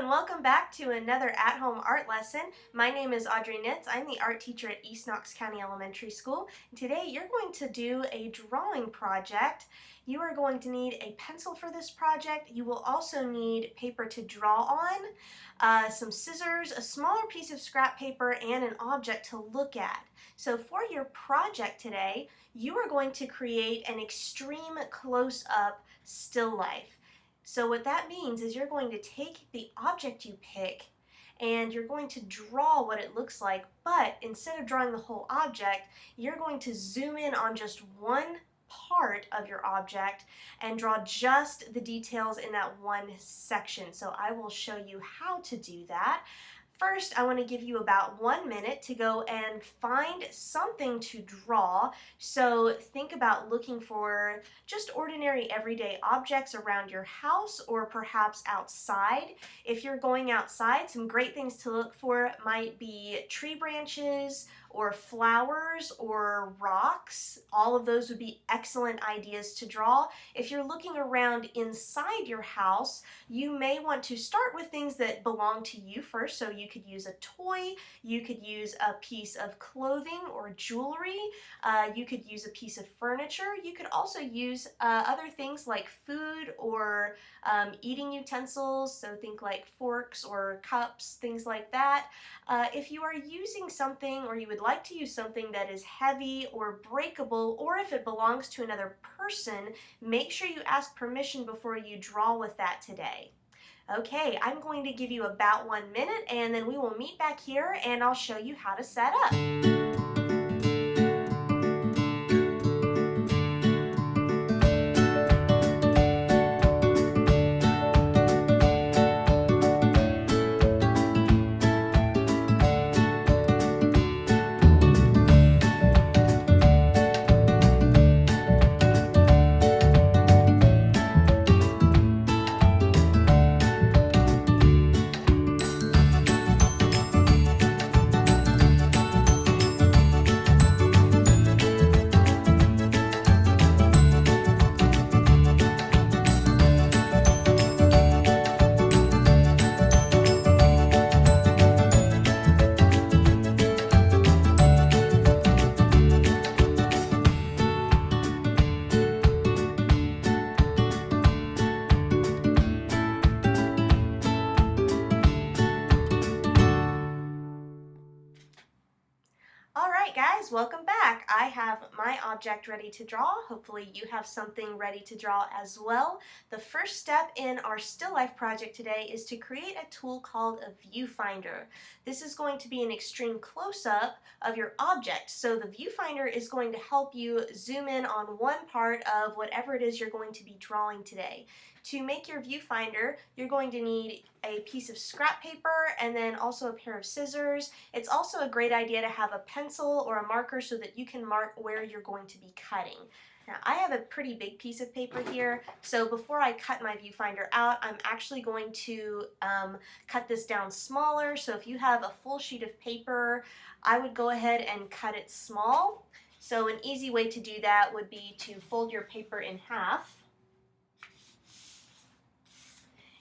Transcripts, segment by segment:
and welcome back to another at-home art lesson. My name is Audrey Nitz. I'm the art teacher at East Knox County Elementary School. Today you're going to do a drawing project. You are going to need a pencil for this project. You will also need paper to draw on, some scissors, a smaller piece of scrap paper, and an object to look at. So for your project today, you are going to create an extreme close-up still life. So what that means is you're going to take the object you pick and you're going to draw what it looks like, but instead of drawing the whole object, you're going to zoom in on just one part of your object and draw just the details in that one section. So I will show you how to do that. First, I want to give you about 1 minute to go and find something to draw. So think about looking for just ordinary everyday objects around your house or perhaps outside. If you're going outside, some great things to look for might be tree branches or flowers or rocks. All of those would be excellent ideas to draw. If you're looking around inside your house, you may want to start with things that belong to you first. So you could use a toy, you could use a piece of clothing or jewelry, you could use a piece of furniture. You could also use other things like food or eating utensils, so think like forks or cups, things like that. If you are using something or you would like to use something that is heavy or breakable, or if it belongs to another person, make sure you ask permission before you draw with that today. Okay, I'm going to give you about 1 minute and then we will meet back here and I'll show you how to set up. Alright guys, welcome back. I have my object ready to draw. Hopefully you have something ready to draw as well. The first step in our still life project today is to create a tool called a viewfinder. This is going to be an extreme close-up of your object. So the viewfinder is going to help you zoom in on one part of whatever it is you're going to be drawing today. To make your viewfinder, you're going to need a piece of scrap paper and then also a pair of scissors. It's also a great idea to have a pencil or a marker so that you can mark where you're going to be cutting. Now, I have a pretty big piece of paper here, so before I cut my viewfinder out, I'm actually going to cut this down smaller. So if you have a full sheet of paper, I would go ahead and cut it small. So an easy way to do that would be to fold your paper in half.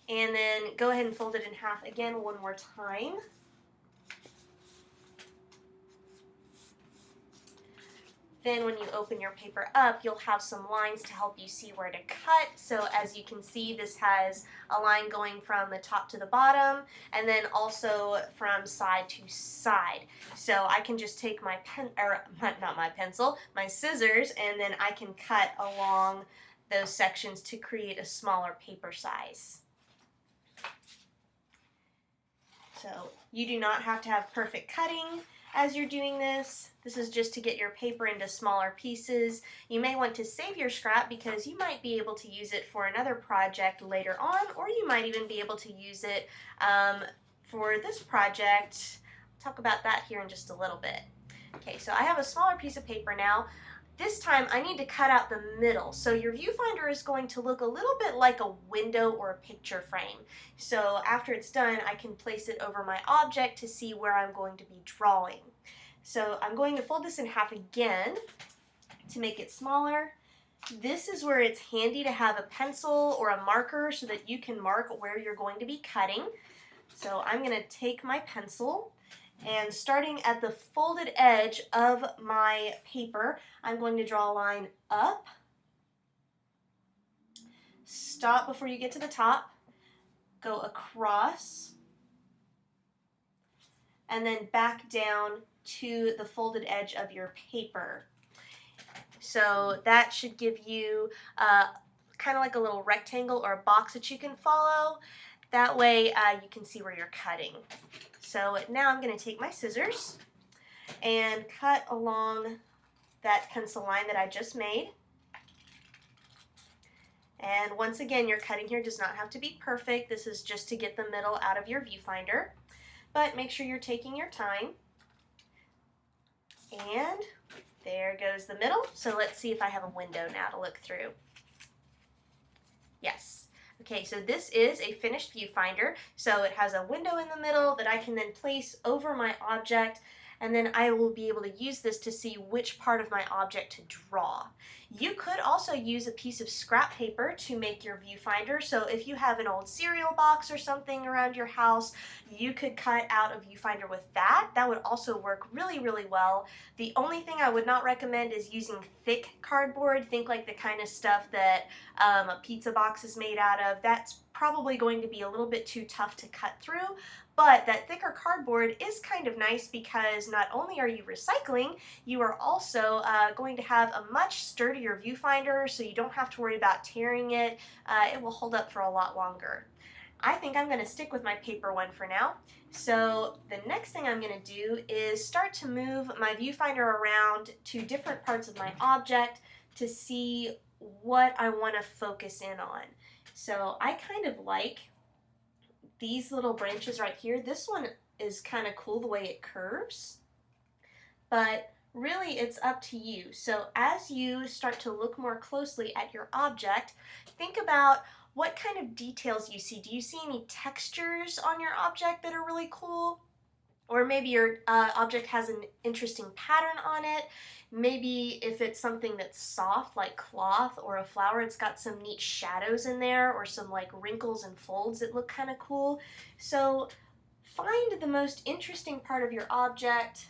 And then go ahead and fold it in half again one more time. Then when you open your paper up, you'll have some lines to help you see where to cut. So as you can see, this has a line going from the top to the bottom and then also from side to side. So I can just take my my scissors, and then I can cut along those sections to create a smaller paper size. So you do not have to have perfect cutting as you're doing this. This is just to get your paper into smaller pieces. You may want to save your scrap because you might be able to use it for another project later on, or you might even be able to use it for this project. I'll talk about that here in just a little bit. Okay, so I have a smaller piece of paper now. This time I need to cut out the middle. So your viewfinder is going to look a little bit like a window or a picture frame. So after it's done, I can place it over my object to see where I'm going to be drawing. So I'm going to fold this in half again to make it smaller. This is where it's handy to have a pencil or a marker so that you can mark where you're going to be cutting. So I'm going to take my pencil and starting at the folded edge of my paper, I'm going to draw a line up, stop before you get to the top, go across, and then back down to the folded edge of your paper. So that should give you kind of like a little rectangle or a box that you can follow. That way you can see where you're cutting. So now I'm going to take my scissors and cut along that pencil line that I just made. And once again, your cutting here does not have to be perfect. This is just to get the middle out of your viewfinder. But make sure you're taking your time. And there goes the middle. So let's see if I have a window now to look through. Yes. Okay, so this is a finished viewfinder. So it has a window in the middle that I can then place over my object, and then I will be able to use this to see which part of my object to draw. You could also use a piece of scrap paper to make your viewfinder. So if you have an old cereal box or something around your house, you could cut out a viewfinder with that. That would also work really, really well. The only thing I would not recommend is using thick cardboard. Think like the kind of stuff that a pizza box is made out of. That's probably going to be a little bit too tough to cut through. But that thicker cardboard is kind of nice because not only are you recycling, you are also going to have a much sturdier viewfinder, so you don't have to worry about tearing it. It will hold up for a lot longer. I think I'm going to stick with my paper one for now. So the next thing I'm going to do is start to move my viewfinder around to different parts of my object to see what I want to focus in on. So I kind of like these little branches right here. This one is kind of cool the way it curves, but really it's up to you. So as you start to look more closely at your object, think about what kind of details you see. Do you see any textures on your object that are really cool? Or maybe your object has an interesting pattern on it. Maybe if it's something that's soft like cloth or a flower, it's got some neat shadows in there or some like wrinkles and folds that look kind of cool. So find the most interesting part of your object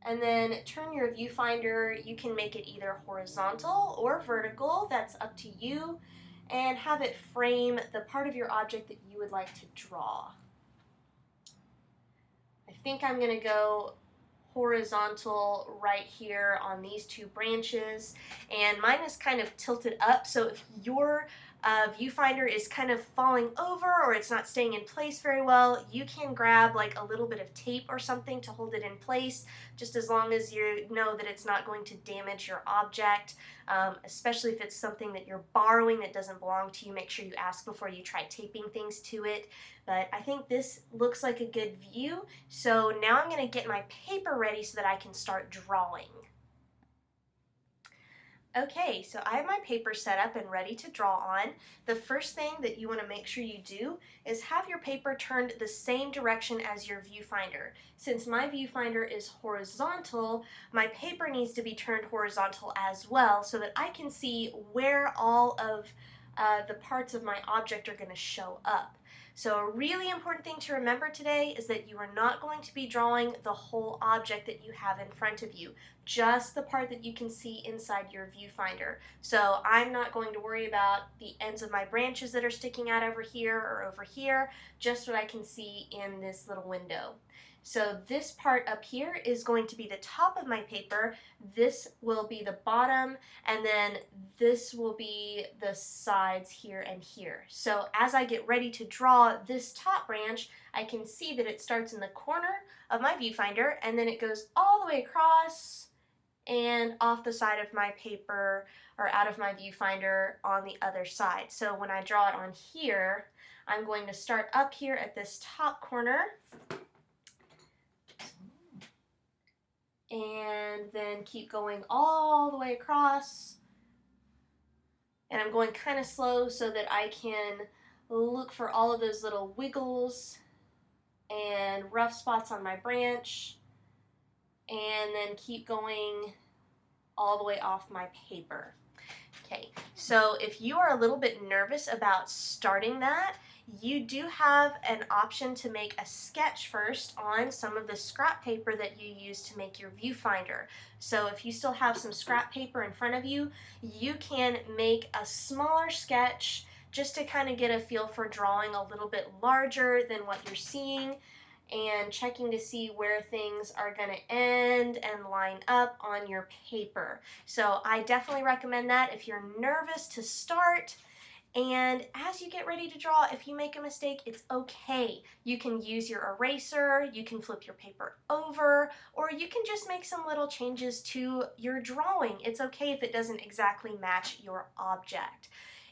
and then turn your viewfinder. You can make it either horizontal or vertical, that's up to you, and have it frame the part of your object that you would like to draw. I think I'm going to go horizontal right here on these two branches, and mine is kind of tilted up, so if your viewfinder is kind of falling over or it's not staying in place very well, you can grab like a little bit of tape or something to hold it in place, just as long as you know that it's not going to damage your object, especially if it's something that you're borrowing that doesn't belong to you. Make sure you ask before you try taping things to it. But I think this looks like a good view, so now I'm going to get my paper ready so that I can start drawing. Okay, so I have my paper set up and ready to draw on. The first thing that you want to make sure you do is have your paper turned the same direction as your viewfinder. Since my viewfinder is horizontal, my paper needs to be turned horizontal as well so that I can see where all of the parts of my object are going to show up. So a really important thing to remember today is that you are not going to be drawing the whole object that you have in front of you, just the part that you can see inside your viewfinder. So I'm not going to worry about the ends of my branches that are sticking out over here, just what I can see in this little window. So this part up here is going to be the top of my paper, this will be the bottom, and then this will be the sides here and here. So as I get ready to draw this top branch, I can see that it starts in the corner of my viewfinder and then it goes all the way across and off the side of my paper or out of my viewfinder on the other side. So when I draw it on here, I'm going to start up here at this top corner and then keep going all the way across, and I'm going kind of slow so that I can look for all of those little wiggles and rough spots on my branch, and then keep going all the way off my paper. Okay, so if you are a little bit nervous about starting that, you do have an option to make a sketch first on some of the scrap paper that you use to make your viewfinder. So if you still have some scrap paper in front of you, you can make a smaller sketch just to kind of get a feel for drawing a little bit larger than what you're seeing and checking to see where things are going to end and line up on your paper. So I definitely recommend that if you're nervous to start. And as you get ready to draw, if you make a mistake, it's okay. You can use your eraser, you can flip your paper over, or you can just make some little changes to your drawing. It's okay if it doesn't exactly match your object.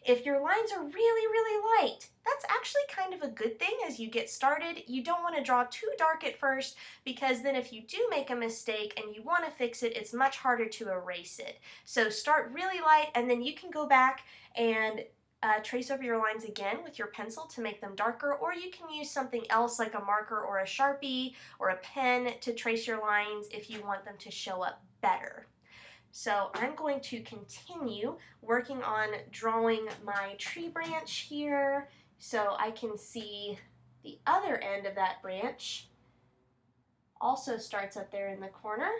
If your lines are really light, that's actually kind of a good thing as you get started. You don't want to draw too dark at first, because then if you do make a mistake and you want to fix it, it's much harder to erase it. So start really light, and then you can go back and trace over your lines again with your pencil to make them darker, or you can use something else like a marker or a Sharpie or a pen to trace your lines if you want them to show up better. So I'm going to continue working on drawing my tree branch here so I can see the other end of that branch also starts up there in the corner.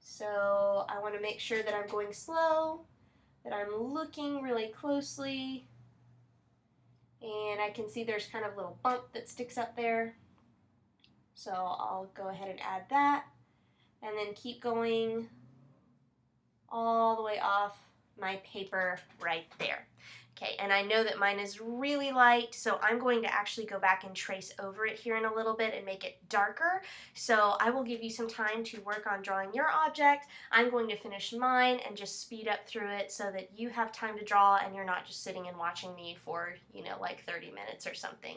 So I want to make sure that I'm going slow, that I'm looking really closely, and I can see there's kind of a little bump that sticks up there. So I'll go ahead and add that, and then keep going all the way off my paper right there. Okay, and I know that mine is really light, so I'm going to actually go back and trace over it here in a little bit and make it darker. So I will give you some time to work on drawing your object. I'm going to finish mine and just speed up through it so that you have time to draw and you're not just sitting and watching me for, like 30 minutes or something.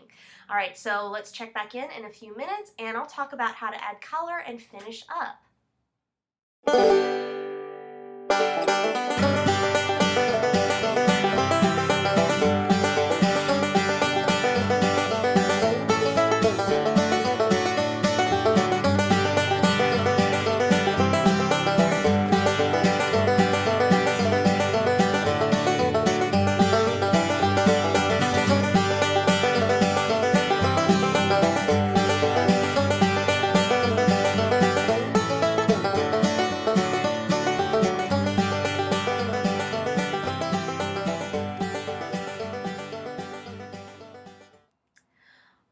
All right, so let's check back in a few minutes and I'll talk about how to add color and finish up.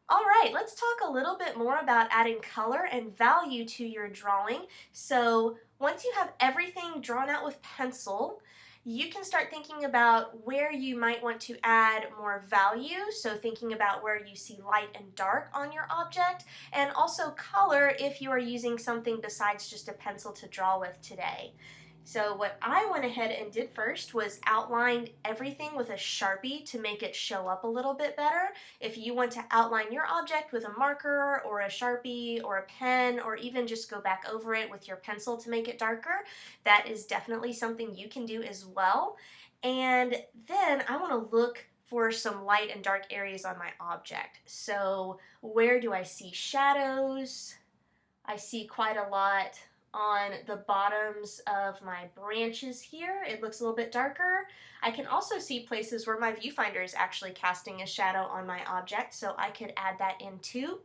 All right, let's talk a little bit more about adding color and value to your drawing. So once you have everything drawn out with pencil, you can start thinking about where you might want to add more value. So thinking about where you see light and dark on your object, and also color if you are using something besides just a pencil to draw with today. So what I went ahead and did first was outlined everything with a Sharpie to make it show up a little bit better. If you want to outline your object with a marker or a Sharpie or a pen, or even just go back over it with your pencil to make it darker, that is definitely something you can do as well. And then I want to look for some light and dark areas on my object. So where do I see shadows? I see quite a lot on the bottoms of my branches here. It looks a little bit darker. I can also see places where my viewfinder is actually casting a shadow on my object, so I could add that in too.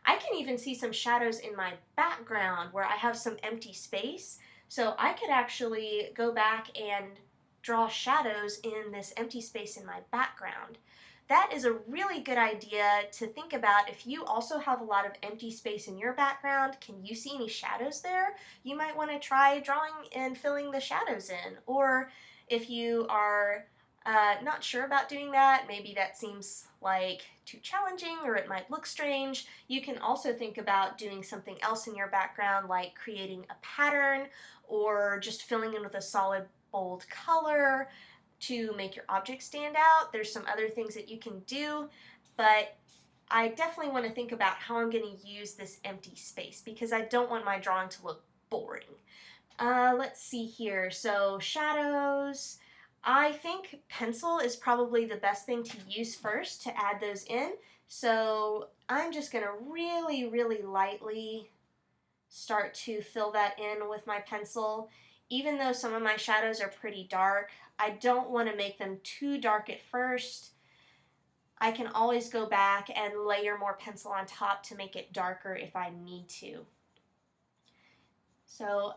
I can even see some shadows in my background where I have some empty space, so I could actually go back and draw shadows in this empty space in my background. That is a really good idea to think about. If you also have a lot of empty space in your background, can you see any shadows there? You might want to try drawing and filling the shadows in. Or if you are not sure about doing that, maybe that seems like too challenging or it might look strange, you can also think about doing something else in your background, like creating a pattern or just filling in with a solid bold color to make your object stand out. There's some other things that you can do, but I definitely want to think about how I'm going to use this empty space because I don't want my drawing to look boring. Let's see here. So shadows. I think pencil is probably the best thing to use first to add those in. So I'm just going to really lightly start to fill that in with my pencil. Even though some of my shadows are pretty dark, I don't want to make them too dark at first. I can always go back and layer more pencil on top to make it darker if I need to. So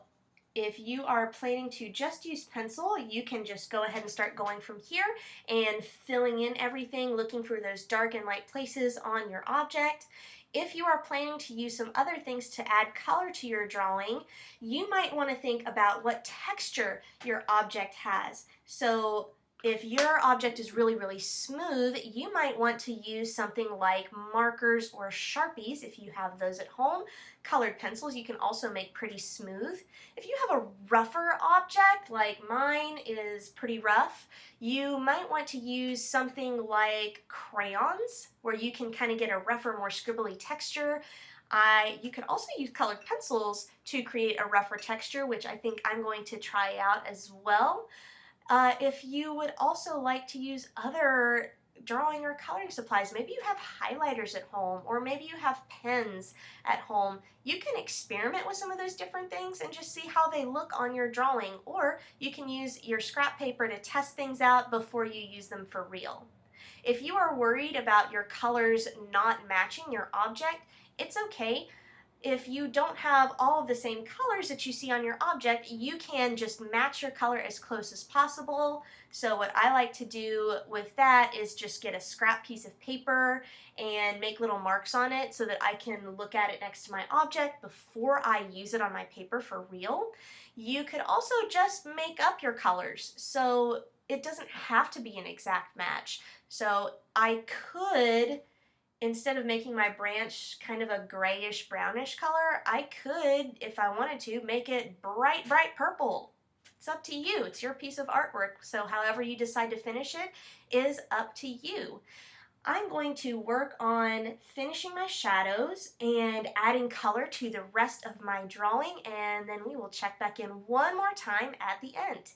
if you are planning to just use pencil, you can just go ahead and start going from here and filling in everything, looking for those dark and light places on your object. If you are planning to use some other things to add color to your drawing, you might want to think about what texture your object has. So if your object is really, really smooth, you might want to use something like markers or Sharpies if you have those at home. Colored pencils you can also make pretty smooth. If you have a rougher object, like mine is pretty rough, you might want to use something like crayons, where you can kind of get a rougher, more scribbly texture. You could also use colored pencils to create a rougher texture, which I think I'm going to try out as well. If you would also like to use other drawing or coloring supplies, maybe you have highlighters at home, or maybe you have pens at home, you can experiment with some of those different things and just see how they look on your drawing, or you can use your scrap paper to test things out before you use them for real. If you are worried about your colors not matching your object, it's okay. If you don't have all of the same colors that you see on your object, you can just match your color as close as possible. So what I like to do with that is just get a scrap piece of paper and make little marks on it so that I can look at it next to my object before I use it on my paper for real. You could also just make up your colors, so it doesn't have to be an exact match. So I could, instead of making my branch kind of a grayish brownish color, I could, if I wanted to, make it bright, bright purple. It's up to you. It's your piece of artwork. So however you decide to finish it is up to you. I'm going to work on finishing my shadows and adding color to the rest of my drawing, and then we will check back in one more time at the end.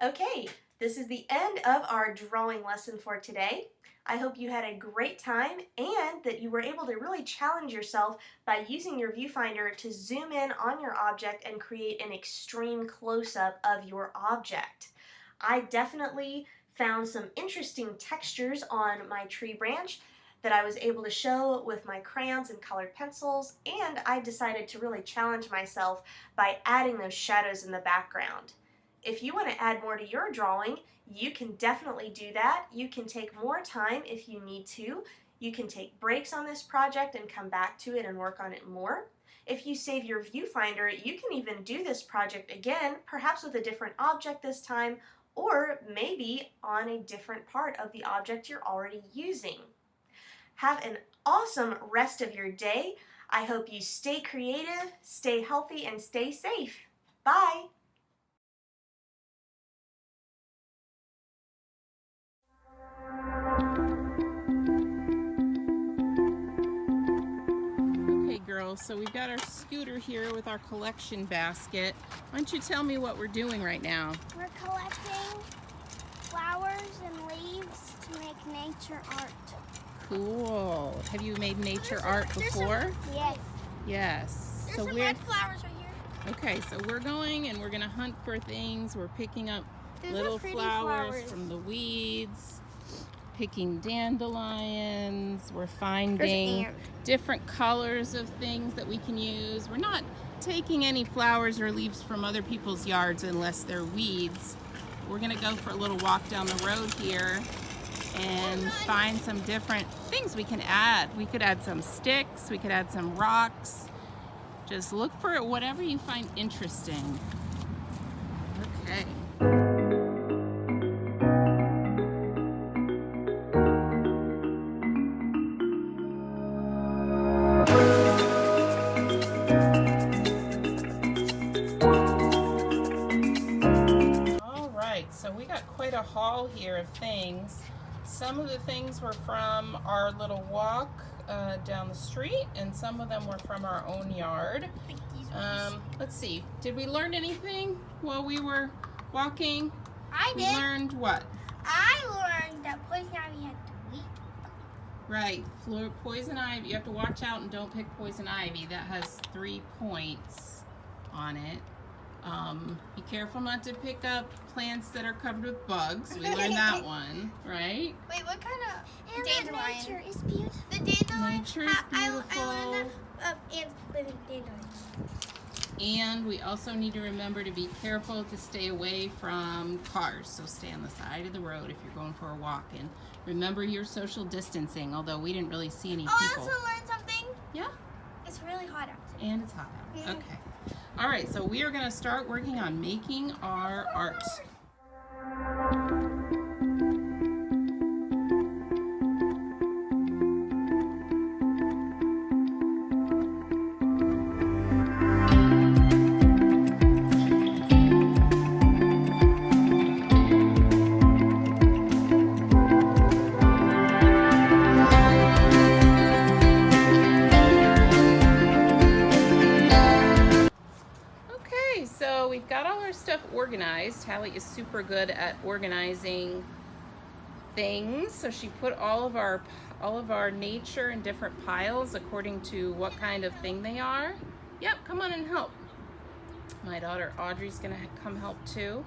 Okay, this is the end of our drawing lesson for today. I hope you had a great time and that you were able to really challenge yourself by using your viewfinder to zoom in on your object and create an extreme close-up of your object. I definitely found some interesting textures on my tree branch that I was able to show with my crayons and colored pencils, and I decided to really challenge myself by adding those shadows in the background. If you want to add more to your drawing, you can definitely do that. You can take more time if you need to. You can take breaks on this project and come back to it and work on it more. If you save your viewfinder, you can even do this project again, perhaps with a different object this time, or maybe on a different part of the object you're already using. Have an awesome rest of your day. I hope you stay creative, stay healthy, and stay safe. Bye! girls. So we've got our scooter here with our collection basket. Why don't you tell me what we're doing right now? We're collecting flowers and leaves to make nature art. Cool. Have you made nature art before? Yes. Yes. There's So some red flowers right here. okay, so we're going and we're gonna hunt for things. We're picking up little flowers from the weeds, picking dandelions. We're finding different colors of things that we can use. We're not taking any flowers or leaves from other people's yards unless they're weeds. We're gonna go for a little walk down the road here and find some different things we can add. We could add some sticks, we could add some rocks. Just look for whatever you find interesting. Okay. So we got quite a haul here of things. Some of the things were from our little walk down the street, and some of them were from our own yard. Let's see, did we learn anything while we were walking? I did. We learned what? I learned that poison ivy had to weep. Right, poison ivy, you have to watch out and don't pick poison ivy. That has 3 points on it. Be careful not to pick up plants that are covered with bugs. We learned that one, right? Wait, what kind of dandelion? Nature is beautiful. The dandelion. Nature is beautiful. I learned that ants live in dandelions. And we also need to remember to be careful to stay away from cars. So stay on the side of the road if you're going for a walk. And remember your social distancing, although we didn't really see any people. I also learned something. Yeah? It's really hot out today. And it's hot out. Okay. All right, so we are going to start working on making our art. So we've got all our stuff organized. Hallie is super good at organizing things. So she put all of our nature in different piles according to what kind of thing they are. Yep, come on and help. My daughter Audrey's gonna come help too.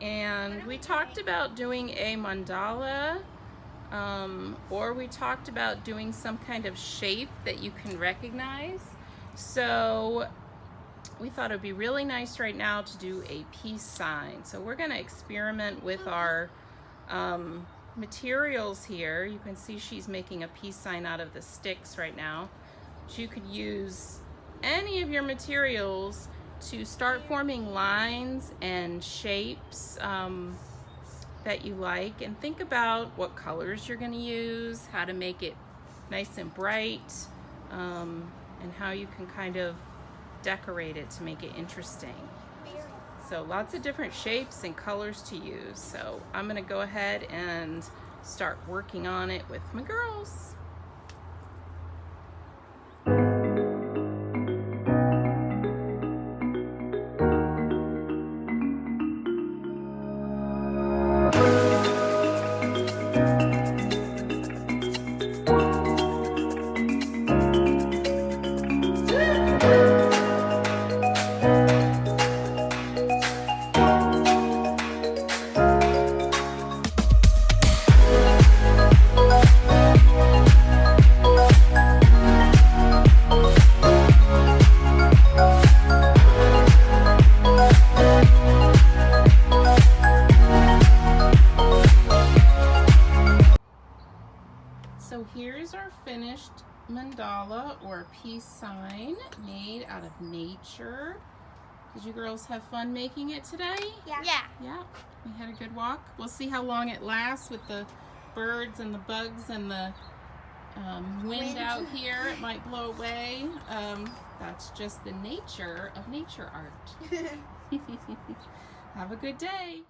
And we talked about doing a mandala, or we talked about doing some kind of shape that you can recognize. So we thought it would be really nice right now to do a peace sign. So we're going to experiment with our materials here. You can see she's making a peace sign out of the sticks right now. So you could use any of your materials to start forming lines and shapes that you like, and think about what colors you're going to use, how to make it nice and bright, and how you can kind of decorate it to make it interesting. So lots of different shapes and colors to use. So I'm gonna go ahead and start working on it with my girls. So here's our finished mandala or peace sign made out of nature. Did you girls have fun making it today? Yeah. Yeah, we had a good walk. We'll see how long it lasts with the birds and the bugs and the wind out here. It might blow away. That's just the nature of nature art. Have a good day.